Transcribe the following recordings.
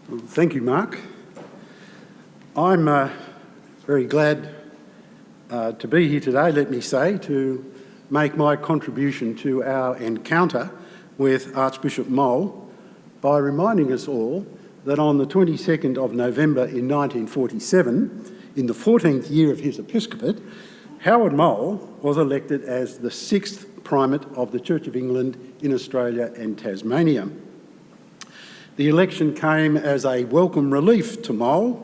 Well, thank you, Mark. I'm very glad to be here today, let me say, to make my contribution to our encounter with Archbishop Mowll by reminding us all that on the 22nd of November in 1947, in the 14th year of his episcopate, Howard Mowll was elected as the 6th Primate of the Church of England in Australia and Tasmania. The election came as a welcome relief to Mowll.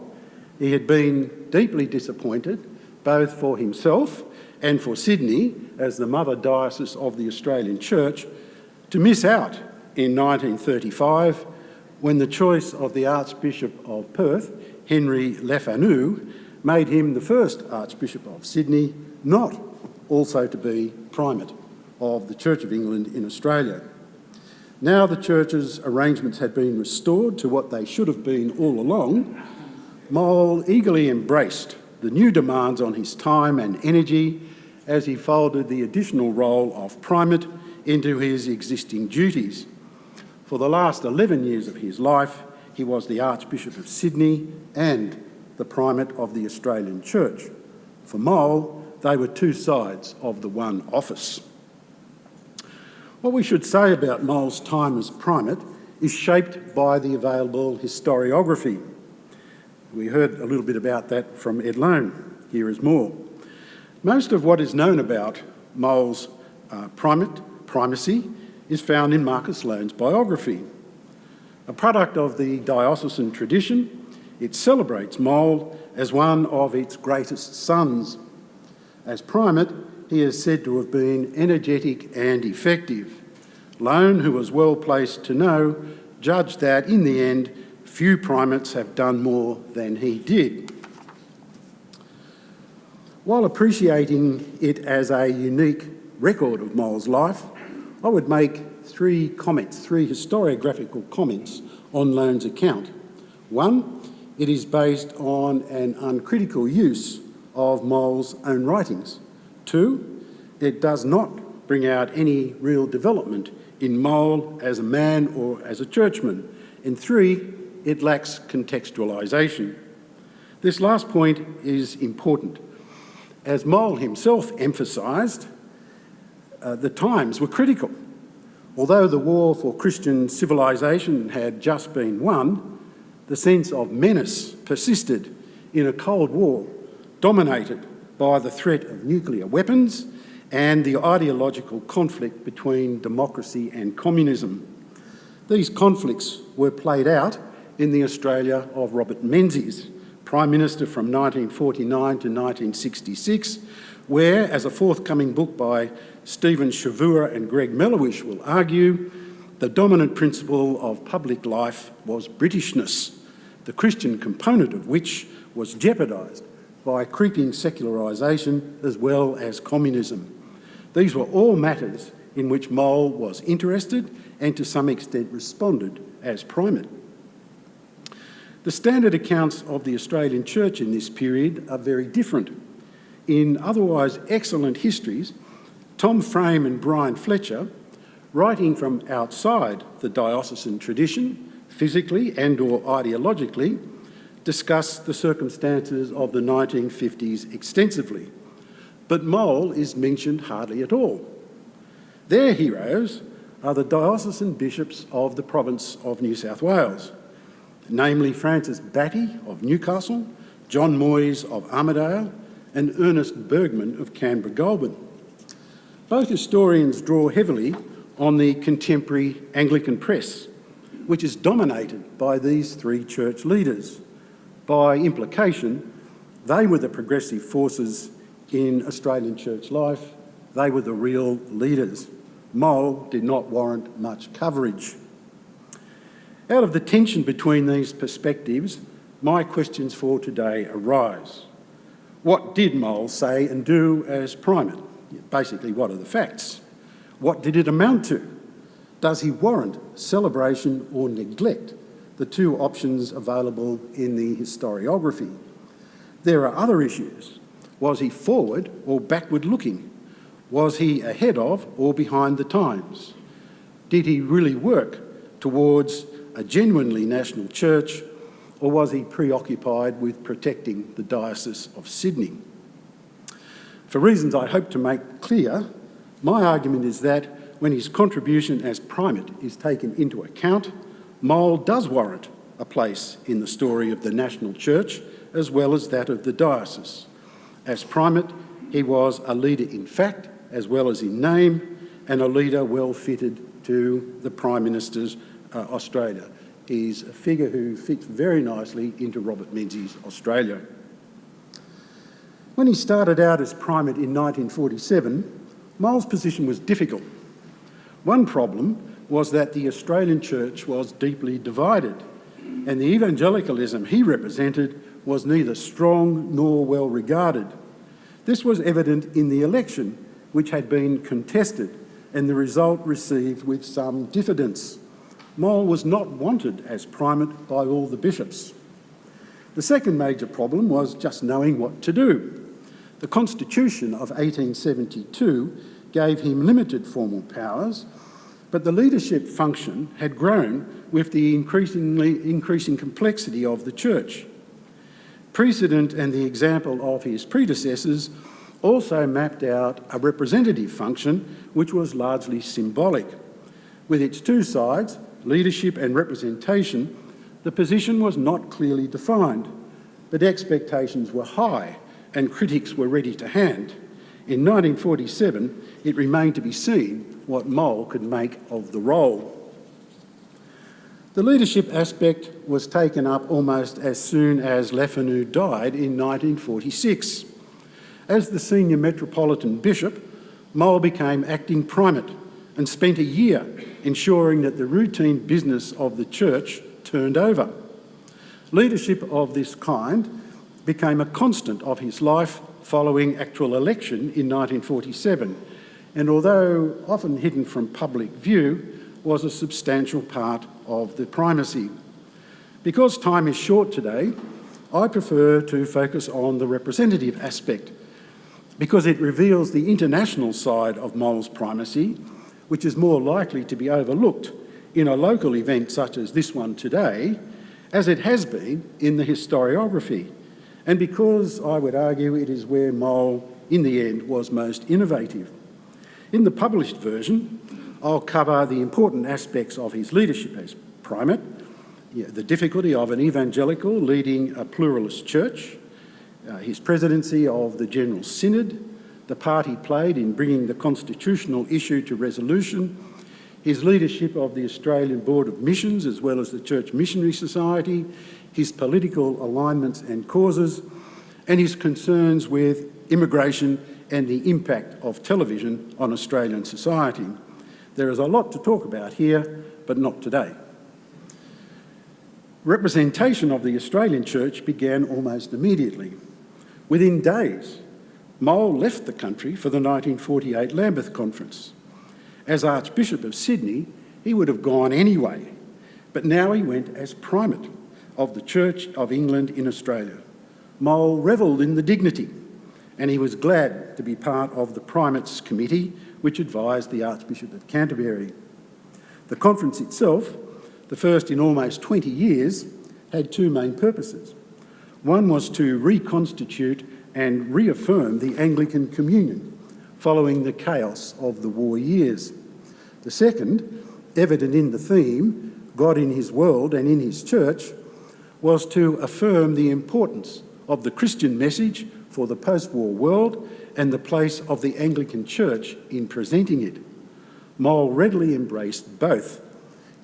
He had been deeply disappointed, both for himself and for Sydney, as the mother diocese of the Australian Church, to miss out in 1935 when the choice of the Archbishop of Perth, Henry Lefanu, made him the first Archbishop of Sydney, not also to be Primate of the Church of England in Australia. Now the Church's arrangements had been restored to what they should have been all along. Mowll eagerly embraced the new demands on his time and energy as he folded the additional role of Primate into his existing duties. For the last 11 years of his life, he was the Archbishop of Sydney and the Primate of the Australian Church. For Mowll, they were two sides of the one office. What we should say about Mowll's time as Primate is shaped by the available historiography. We heard a little bit about that from Ed Lone. Here is more. Most of what is known about Mowll's primacy is found in Marcus Lone's biography. A product of the diocesan tradition, it celebrates Mowll as one of its greatest sons. As Primate, he is said to have been energetic and effective. Lone, who was well placed to know, judged that in the end, few primates have done more than he did. While appreciating it as a unique record of Mowll's life, I would make three historiographical comments on Lone's account. One, it is based on an uncritical use of Mowll's own writings. Two, it does not bring out any real development in Mowll as a man or as a churchman. And three, it lacks contextualisation. This last point is important. As Mowll himself emphasised, the times were critical. Although the war for Christian civilisation had just been won, the sense of menace persisted in a Cold War dominated by the threat of nuclear weapons and the ideological conflict between democracy and communism. These conflicts were played out in the Australia of Robert Menzies, Prime Minister from 1949 to 1966, where, as a forthcoming book by Stephen Chavua and Greg Mellowish will argue, the dominant principle of public life was Britishness, the Christian component of which was jeopardised by creeping secularisation as well as communism. These were all matters in which Mowll was interested and to some extent responded as Primate. The standard accounts of the Australian Church in this period are very different. In otherwise excellent histories, Tom Frame and Brian Fletcher, writing from outside the diocesan tradition, physically and or ideologically, discuss the circumstances of the 1950s extensively. But Mowll is mentioned hardly at all. Their heroes are the diocesan bishops of the province of New South Wales, namely Francis Batty of Newcastle, John Moyes of Armidale, and Ernest Bergman of Canberra-Goulburn. Both historians draw heavily on the contemporary Anglican press, which is dominated by these three church leaders. By implication, they were the progressive forces in Australian church life. They were the real leaders. Mowll did not warrant much coverage. Out of the tension between these perspectives, my questions for today arise. What did Mowll say and do as Primate? Basically, what are the facts? What did it amount to? Does he warrant celebration or neglect, the two options available in the historiography? There are other issues. Was he forward or backward looking? Was he ahead of or behind the times? Did he really work towards a genuinely national church, or was he preoccupied with protecting the Diocese of Sydney? For reasons I hope to make clear, my argument is that when his contribution as Primate is taken into account, Mowll does warrant a place in the story of the national church as well as that of the diocese. As Primate, he was a leader in fact as well as in name, and a leader well fitted to the Prime Minister's Australia. He's a figure who fits very nicely into Robert Menzies' Australia. When he started out as Primate in 1947, Mowll's position was difficult. One problem was that the Australian Church was deeply divided, and the evangelicalism he represented was neither strong nor well regarded. This was evident in the election, which had been contested, and the result received with some diffidence. Mowll was not wanted as Primate by all the bishops. The second major problem was just knowing what to do. The Constitution of 1872 gave him limited formal powers, but the leadership function had grown with the increasing complexity of the Church. Precedent and the example of his predecessors also mapped out a representative function which was largely symbolic. With its two sides, leadership and representation, the position was not clearly defined, but expectations were high and critics were ready to hand. In 1947, it remained to be seen what Mowll could make of the role. The leadership aspect was taken up almost as soon as Lefanu died in 1946. As the senior Metropolitan Bishop, Mowll became acting Primate and spent a year ensuring that the routine business of the Church turned over. Leadership of this kind became a constant of his life following actual election in 1947, and although often hidden from public view, was a substantial part of the primacy. Because time is short today, I prefer to focus on the representative aspect, because it reveals the international side of Mowll's primacy, which is more likely to be overlooked in a local event such as this one today, as it has been in the historiography, and because I would argue it is where Mowll, in the end, was most innovative. In the published version, I'll cover the important aspects of his leadership as Primate, the difficulty of an evangelical leading a pluralist church, his presidency of the General Synod, the part he played in bringing the constitutional issue to resolution, his leadership of the Australian Board of Missions as well as the Church Missionary Society, his political alignments and causes, and his concerns with immigration and the impact of television on Australian society. There is a lot to talk about here, but not today. Representation of the Australian Church began almost immediately. Within days, Mowll left the country for the 1948 Lambeth Conference. As Archbishop of Sydney, he would have gone anyway, but now he went as Primate of the Church of England in Australia. Mowll revelled in the dignity, and he was glad to be part of the Primates Committee, which advised the Archbishop of Canterbury. The conference itself, the first in almost 20 years, had two main purposes. One was to reconstitute and reaffirm the Anglican Communion following the chaos of the war years. The second, evident in the theme, God in his world and in his church, was to affirm the importance of the Christian message for the post-war world and the place of the Anglican Church in presenting it. Mowll readily embraced both.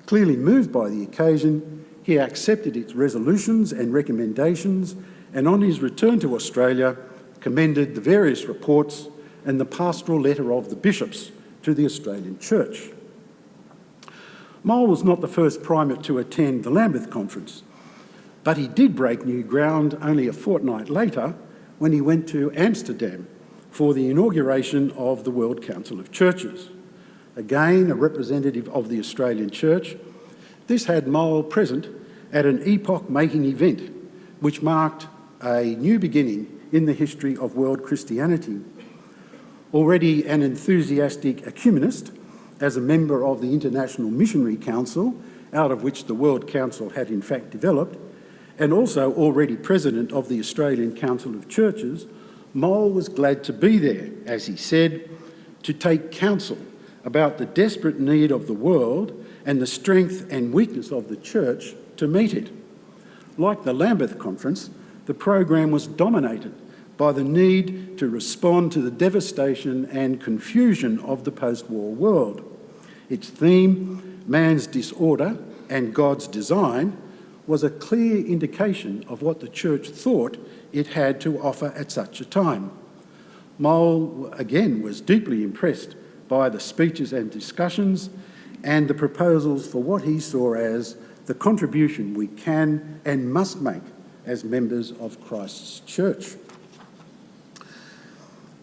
Clearly moved by the occasion, he accepted its resolutions and recommendations, and on his return to Australia, commended the various reports and the pastoral letter of the bishops to the Australian Church. Mowll was not the first Primate to attend the Lambeth Conference, but he did break new ground only a fortnight later when he went to Amsterdam for the inauguration of the World Council of Churches. Again, a representative of the Australian Church, this had Mowll present at an epoch-making event which marked a new beginning in the history of world Christianity. Already an enthusiastic ecumenist, as a member of the International Missionary Council, out of which the World Council had in fact developed, and also already president of the Australian Council of Churches, Mowll was glad to be there, as he said, to take counsel about the desperate need of the world and the strength and weakness of the church to meet it. Like the Lambeth Conference, the program was dominated by the need to respond to the devastation and confusion of the post-war world. Its theme, man's disorder and God's design, was a clear indication of what the church thought it had to offer at such a time. Mowll, again, was deeply impressed by the speeches and discussions and the proposals for what he saw as the contribution we can and must make as members of Christ's church.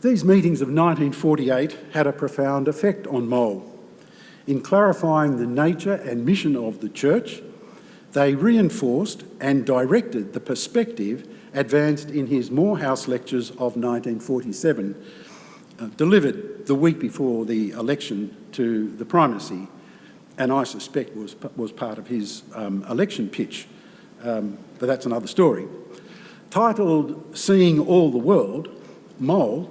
These meetings of 1948 had a profound effect on Mowll. In clarifying the nature and mission of the church, they reinforced and directed the perspective advanced in his Morehouse lectures of 1947, delivered the week before the election to the primacy, and I suspect was part of his election pitch, but that's another story. Titled Seeing All the World, Mowll,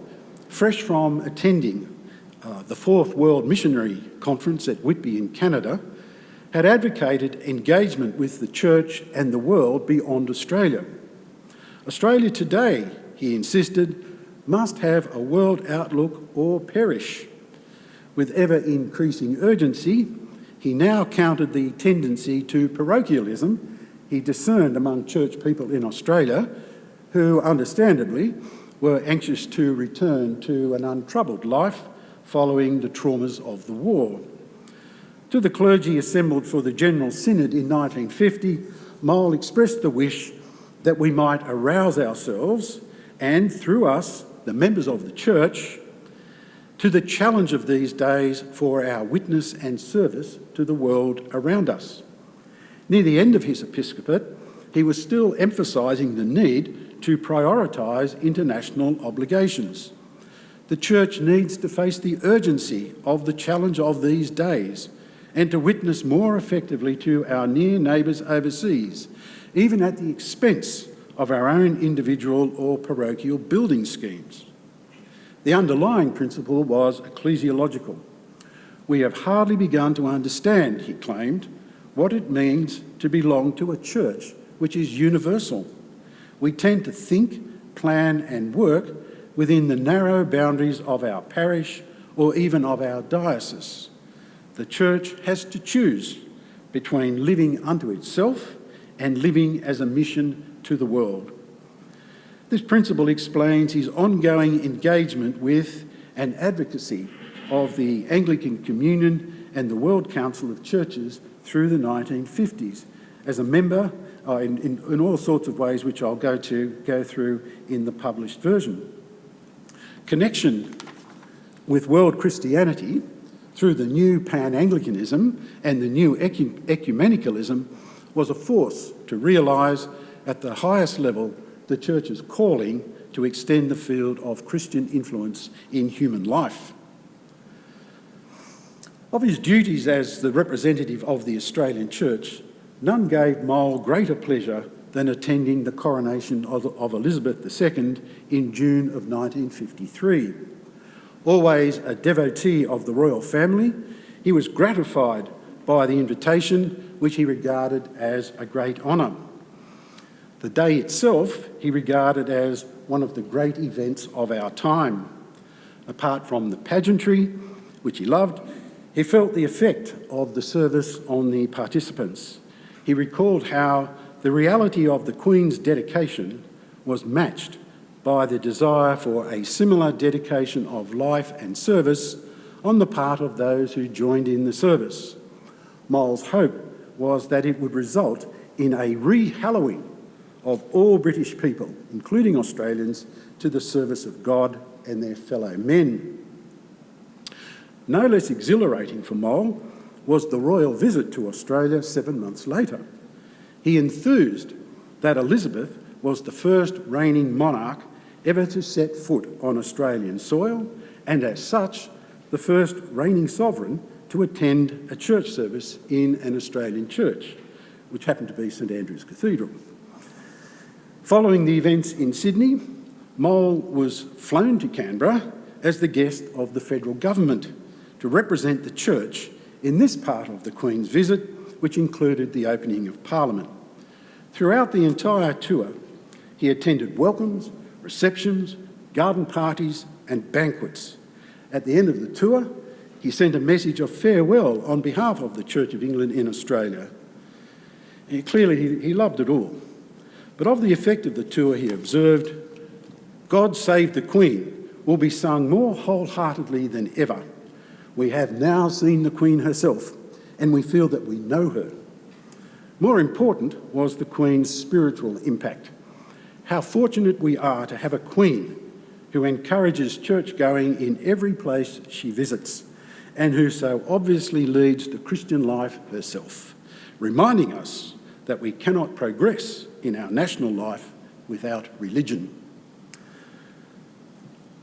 fresh from attending the Fourth World Missionary Conference at Whitby in Canada, had advocated engagement with the church and the world beyond Australia. Australia today, he insisted, must have a world outlook or perish. With ever-increasing urgency, he now countered the tendency to parochialism he discerned among church people in Australia, who, understandably, were anxious to return to an untroubled life following the traumas of the war. To the clergy assembled for the General Synod in 1950, Mowll expressed the wish that we might arouse ourselves and, through us, the members of the church, to the challenge of these days for our witness and service to the world around us. Near the end of his episcopate, he was still emphasising the need to prioritise international obligations. The church needs to face the urgency of the challenge of these days and to witness more effectively to our near neighbours overseas, even at the expense of our own individual or parochial building schemes. The underlying principle was ecclesiological. We have hardly begun to understand, he claimed, what it means to belong to a church which is universal. We tend to think, plan and work within the narrow boundaries of our parish or even of our diocese. The church has to choose between living unto itself and living as a mission to the world. This principle explains his ongoing engagement with and advocacy of the Anglican Communion and the World Council of Churches through the 1950s as a member in all sorts of ways which I'll go through in the published version. Connection with world Christianity through the new Pan-Anglicanism and the new ecumenicalism was a force to realise at the highest level the Church's calling to extend the field of Christian influence in human life. Of his duties as the representative of the Australian Church, none gave Mowll greater pleasure than attending the coronation of Elizabeth II in June of 1953. Always a devotee of the royal family, he was gratified by the invitation, which he regarded as a great honour. The day itself he regarded as one of the great events of our time. Apart from the pageantry, which he loved, he felt the effect of the service on the participants. He recalled how the reality of the Queen's dedication was matched by the desire for a similar dedication of life and service on the part of those who joined in the service. Mowll's hope was that it would result in a re-hallowing of all British people, including Australians, to the service of God and their fellow men. No less exhilarating for Mowll was the royal visit to Australia 7 months later. He enthused that Elizabeth was the first reigning monarch ever to set foot on Australian soil, and as such, the first reigning sovereign to attend a church service in an Australian church, which happened to be St Andrew's Cathedral. Following the events in Sydney, Mowll was flown to Canberra as the guest of the federal government to represent the church in this part of the Queen's visit, which included the opening of Parliament. Throughout the entire tour, he attended welcomes, receptions, garden parties and banquets. At the end of the tour, he sent a message of farewell on behalf of the Church of England in Australia. Clearly, he loved it all. But of the effect of the tour, he observed, "God Save the Queen will be sung more wholeheartedly than ever. We have now seen the Queen herself, and we feel that we know her." More important was the Queen's spiritual impact. How fortunate we are to have a Queen who encourages church-going in every place she visits, and who so obviously leads the Christian life herself, reminding us that we cannot progress in our national life without religion.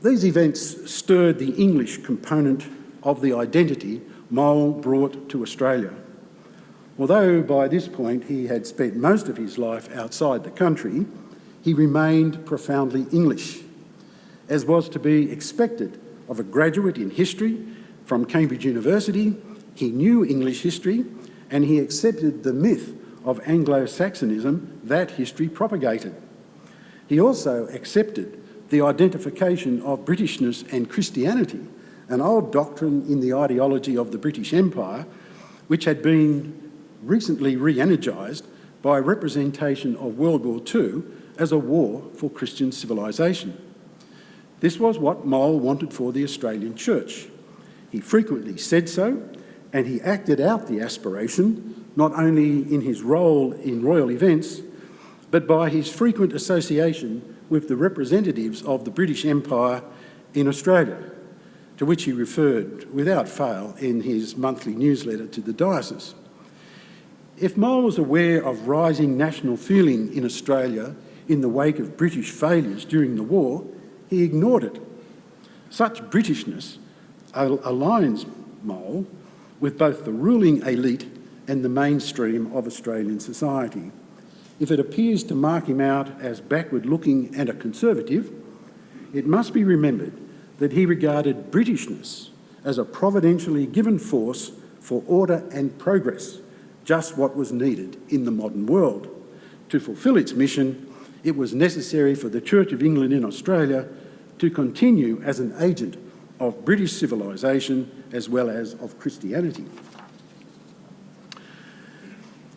These events stirred the English component of the identity Mowll brought to Australia. Although by this point he had spent most of his life outside the country, he remained profoundly English, as was to be expected of a graduate in history from Cambridge University. He knew English history and he accepted the myth of Anglo-Saxonism that history propagated. He also accepted the identification of Britishness and Christianity, an old doctrine in the ideology of the British Empire, which had been recently re-energised by representation of World War II as a war for Christian civilisation. This was what Mowll wanted for the Australian Church. He frequently said so, and he acted out the aspiration not only in his role in royal events, but by his frequent association with the representatives of the British Empire in Australia, to which he referred without fail in his monthly newsletter to the diocese. If Mowll was aware of rising national feeling in Australia in the wake of British failures during the war, he ignored it. Such Britishness aligns Mowll with both the ruling elite and the mainstream of Australian society. If it appears to mark him out as backward-looking and a conservative, it must be remembered that he regarded Britishness as a providentially given force for order and progress, just what was needed in the modern world. To fulfil its mission, it was necessary for the Church of England in Australia to continue as an agent of British civilisation as well as of Christianity.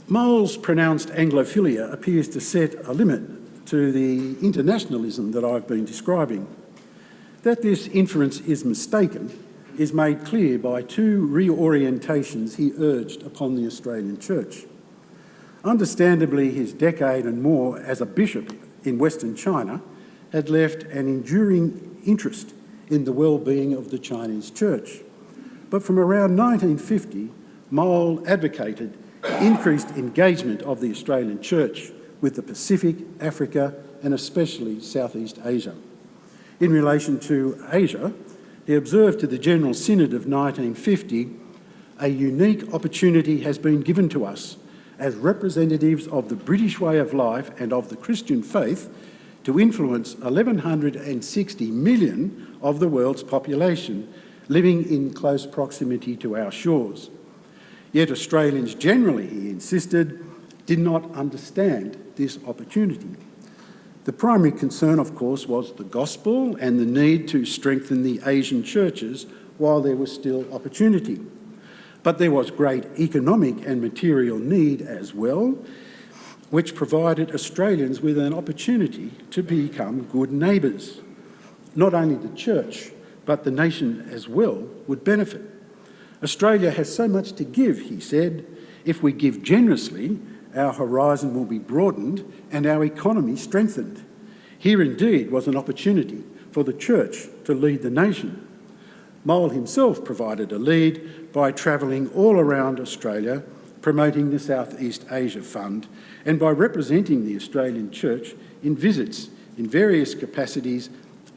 Mowll's pronounced Anglophilia appears to set a limit to the internationalism that I've been describing. That this inference is mistaken is made clear by two reorientations he urged upon the Australian Church. Understandably, his decade and more as a bishop in Western China had left an enduring interest in the well-being of the Chinese Church. But from around 1950, Mowll advocated increased engagement of the Australian Church with the Pacific, Africa and especially Southeast Asia. In relation to Asia, he observed to the General Synod of 1950, "A unique opportunity has been given to us as representatives of the British way of life and of the Christian faith to influence 1,160 million of the world's population living in close proximity to our shores. Yet Australians generally," he insisted, "did not understand this opportunity." The primary concern, of course, was the gospel and the need to strengthen the Asian churches while there was still opportunity. But there was great economic and material need as well, which provided Australians with an opportunity to become good neighbours. Not only the church, but the nation as well would benefit. "Australia has so much to give," he said. "If we give generously, our horizon will be broadened and our economy strengthened." Here indeed was an opportunity for the church to lead the nation. Mowll himself provided a lead by travelling all around Australia, promoting the Southeast Asia Fund, and by representing the Australian Church in visits in various capacities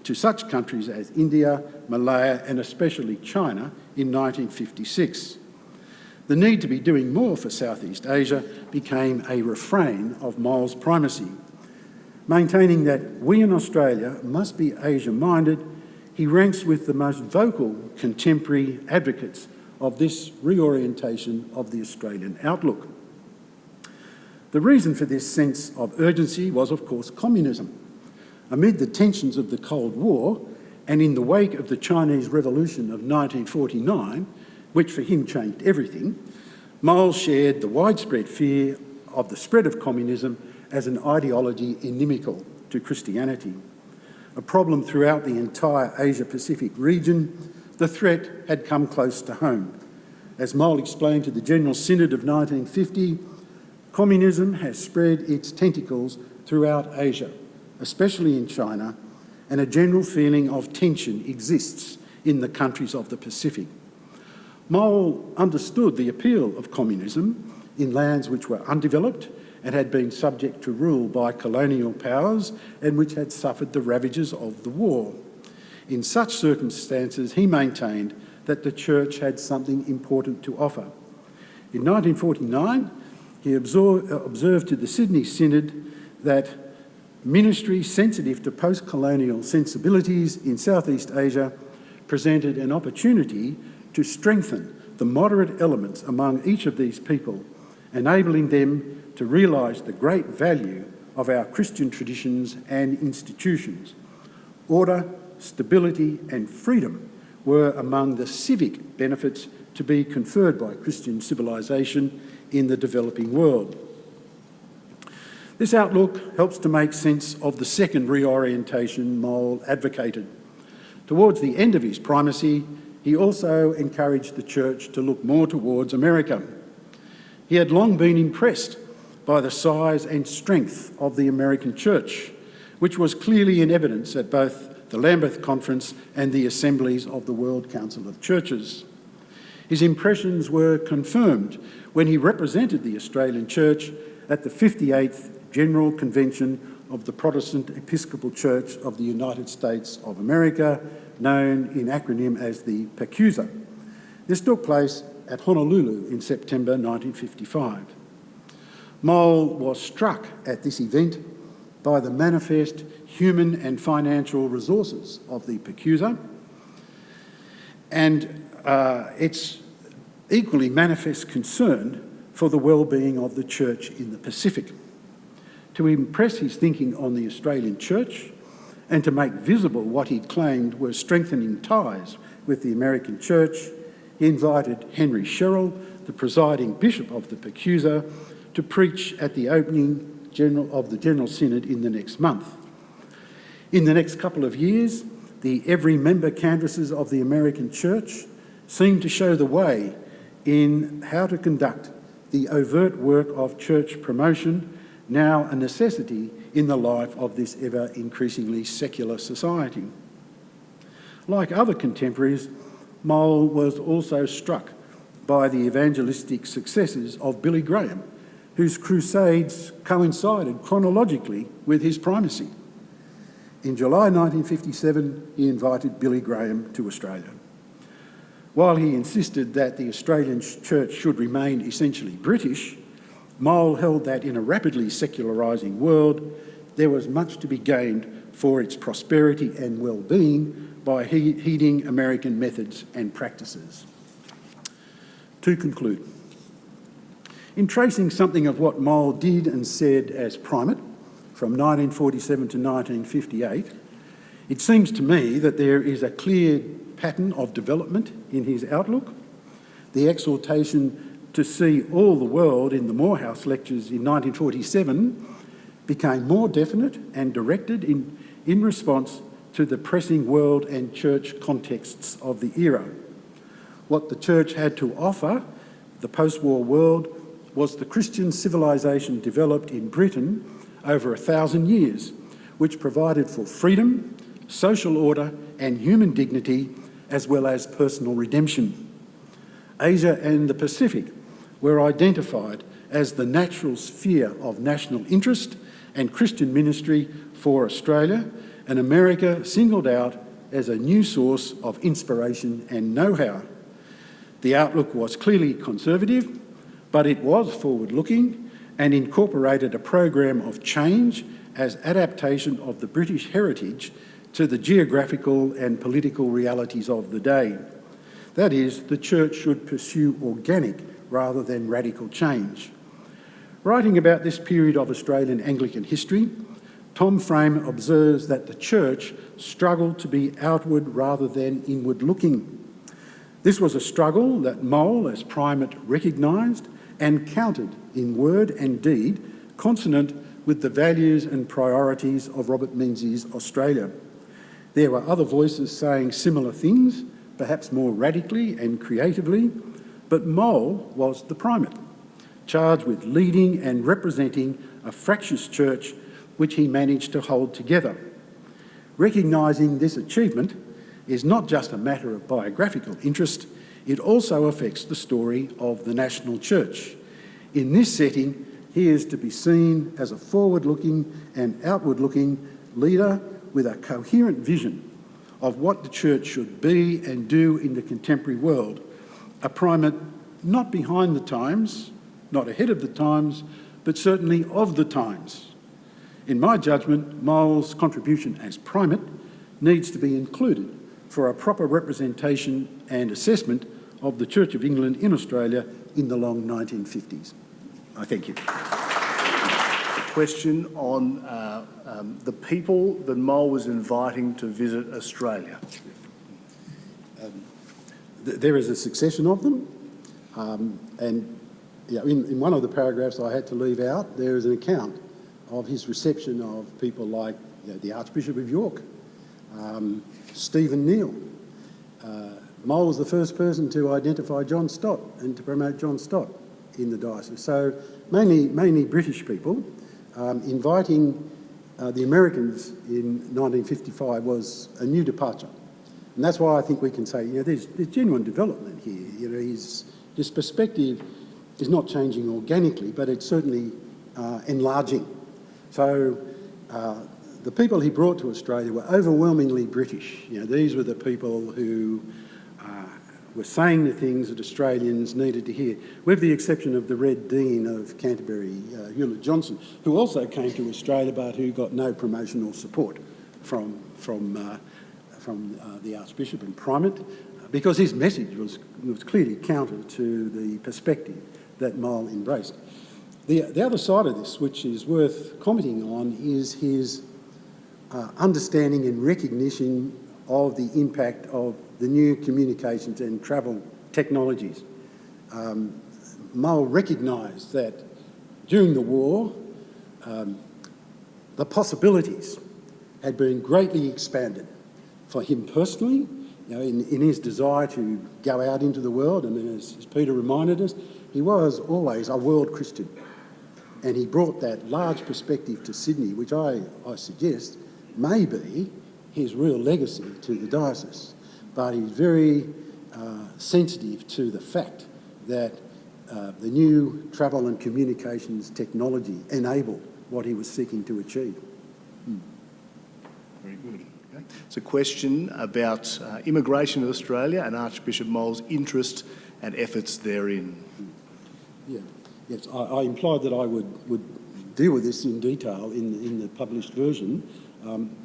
to such countries as India, Malaya and especially China in 1956. The need to be doing more for Southeast Asia became a refrain of Mowll's primacy. Maintaining that we in Australia must be Asia-minded, he ranks with the most vocal contemporary advocates of this reorientation of the Australian outlook. The reason for this sense of urgency was, of course, communism. Amid the tensions of the Cold War and in the wake of the Chinese Revolution of 1949, which for him changed everything, Mowll shared the widespread fear of the spread of communism as an ideology inimical to Christianity. A problem throughout the entire Asia-Pacific region, the threat had come close to home. As Mowll explained to the General Synod of 1950, communism has spread its tentacles throughout Asia, especially in China, and a general feeling of tension exists in the countries of the Pacific. Mowll understood the appeal of communism in lands which were undeveloped and had been subject to rule by colonial powers and which had suffered the ravages of the war. In such circumstances, he maintained that the Church had something important to offer. In 1949, he observed to the Sydney Synod that ministry sensitive to post-colonial sensibilities in Southeast Asia presented an opportunity to strengthen the moderate elements among each of these people, enabling them to realise the great value of our Christian traditions and institutions. Order, stability and freedom were among the civic benefits to be conferred by Christian civilisation in the developing world. This outlook helps to make sense of the second reorientation Mowll advocated. Towards the end of his primacy, he also encouraged the Church to look more towards America. He had long been impressed by the size and strength of the American Church, which was clearly in evidence at both the Lambeth Conference and the assemblies of the World Council of Churches. His impressions were confirmed when he represented the Australian Church at the 58th General Convention of the Protestant Episcopal Church of the United States of America, known in acronym as the PECUSA. This took place at Honolulu in September 1955. Mowll was struck at this event by the manifest human and financial resources of the PECUSA and its equally manifest concern for the well-being of the Church in the Pacific. To impress his thinking on the Australian Church and to make visible what he claimed were strengthening ties with the American Church, he invited Henry Sherrill, the presiding bishop of the PECUSA, to preach at the opening of the General Synod in the next month. In the next couple of years, the every member canvasses of the American Church seemed to show the way in how to conduct the overt work of church promotion, now a necessity in the life of this ever-increasingly secular society. Like other contemporaries, Mowll was also struck by the evangelistic successes of Billy Graham, whose crusades coincided chronologically with his primacy. In July 1957, he invited Billy Graham to Australia. While he insisted that the Australian Church should remain essentially British, Mowll held that in a rapidly secularising world, there was much to be gained for its prosperity and well-being by heeding American methods and practices. To conclude, in tracing something of what Mowll did and said as Primate from 1947 to 1958, it seems to me that there is a clear pattern of development in his outlook. The exhortation to see all the world in the Morehouse lectures in 1947 became more definite and directed in response to the pressing world and church contexts of the era. What the church had to offer the post-war world was the Christian civilisation developed in Britain over 1,000 years, which provided for freedom, social order and human dignity, as well as personal redemption. Asia and the Pacific were identified as the natural sphere of national interest and Christian ministry for Australia, and America singled out as a new source of inspiration and know-how. The outlook was clearly conservative, but it was forward-looking and incorporated a program of change as adaptation of the British heritage to the geographical and political realities of the day. That is, the Church should pursue organic rather than radical change. Writing about this period of Australian Anglican history, Tom Frame observes that the Church struggled to be outward rather than inward-looking. This was a struggle that Mowll, as Primate, recognised and countered in word and deed, consonant with the values and priorities of Robert Menzies' Australia. There were other voices saying similar things, perhaps more radically and creatively, but Mowll was the Primate, charged with leading and representing a fractious church which he managed to hold together. Recognising this achievement is not just a matter of biographical interest, it also affects the story of the national church. In this setting, he is to be seen as a forward-looking and outward-looking leader with a coherent vision of what the church should be and do in the contemporary world. A Primate not behind the times, not ahead of the times, but certainly of the times. In my judgment, Mowll's contribution as Primate needs to be included for a proper representation and assessment of the Church of England in Australia in the long 1950s. I thank you. A question on the people that Mowll was inviting to visit Australia. There is a succession of them, and in one of the paragraphs I had to leave out, there is an account of his reception of people like the Archbishop of York, Stephen Neale. Mowll was the first person to identify John Stott and to promote John Stott in the diocese. So mainly British people. Inviting the Americans in 1955 was a new departure. And that's why I think we can say, there's genuine development here. His perspective is not changing organically, but it's certainly enlarging. So the people he brought to Australia were overwhelmingly British. These were the people who were saying the things that Australians needed to hear, with the exception of the Red Dean of Canterbury, Hewlett Johnson, who also came to Australia but who got no promotional support from the Archbishop and Primate, because his message was clearly counter to the perspective that Mowll embraced. The other side of this, which is worth commenting on, is his understanding and recognition of the impact of the new communications and travel technologies. Mowll recognised that during the war, the possibilities had been greatly expanded for him personally, in his desire to go out into the world. And as Peter reminded us, he was always a world Christian. And he brought that large perspective to Sydney, which I suggest may be his real legacy to the diocese. But he's very sensitive to the fact that the new travel and communications technology enabled what he was seeking to achieve. Very good. Okay. It's a question about immigration to Australia and Archbishop Mowll's interest and efforts therein. Yes, I implied that I would deal with this in detail in the published version.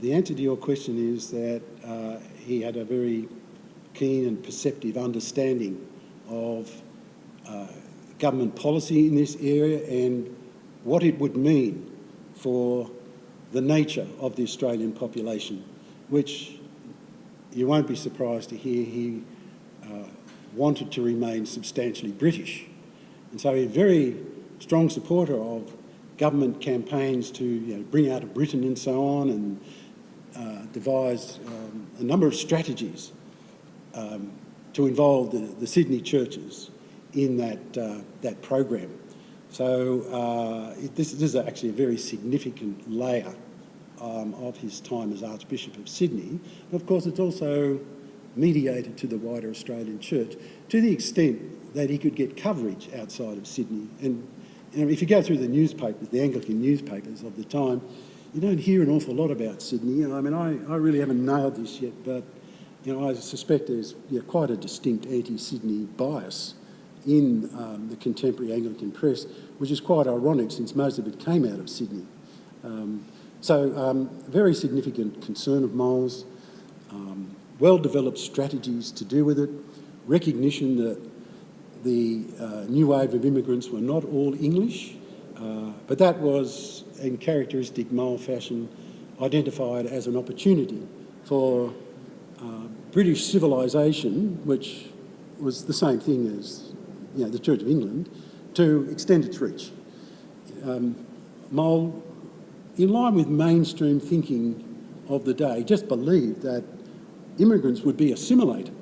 The answer to your question is that he had a very keen and perceptive understanding of government policy in this area and what it would mean for the nature of the Australian population, which you won't be surprised to hear he wanted to remain substantially British. And so he's a very strong supporter of government campaigns to bring out of Britain and so on, and devised a number of strategies to involve the Sydney churches in that program. So this is actually a very significant layer of his time as Archbishop of Sydney. And of course, it's also mediated to the wider Australian Church to the extent that he could get coverage outside of Sydney. And if you go through the newspapers, the Anglican newspapers of the time, you don't hear an awful lot about Sydney. I mean, I really haven't nailed this yet, but I suspect there's quite a distinct anti-Sydney bias in the contemporary Anglican press, which is quite ironic since most of it came out of Sydney. So very significant concern of Moll's, well-developed strategies to deal with it, recognition that the new wave of immigrants were not all English, but that was, in characteristic Mowll fashion, identified as an opportunity for British civilisation, which was the same thing as the Church of England, to extend its reach. Mowll, in line with mainstream thinking of the day, just believed that immigrants would be assimilated.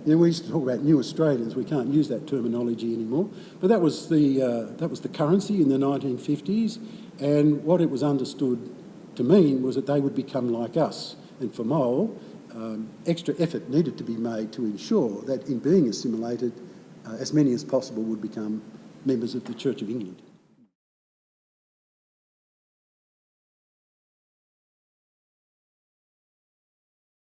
We used to talk about new Australians. We can't use that terminology anymore, but that was the currency in the 1950s, and what it was understood to mean was that they would become like us. And for Mowll, extra effort needed to be made to ensure that in being assimilated, as many as possible would become members of the Church of England.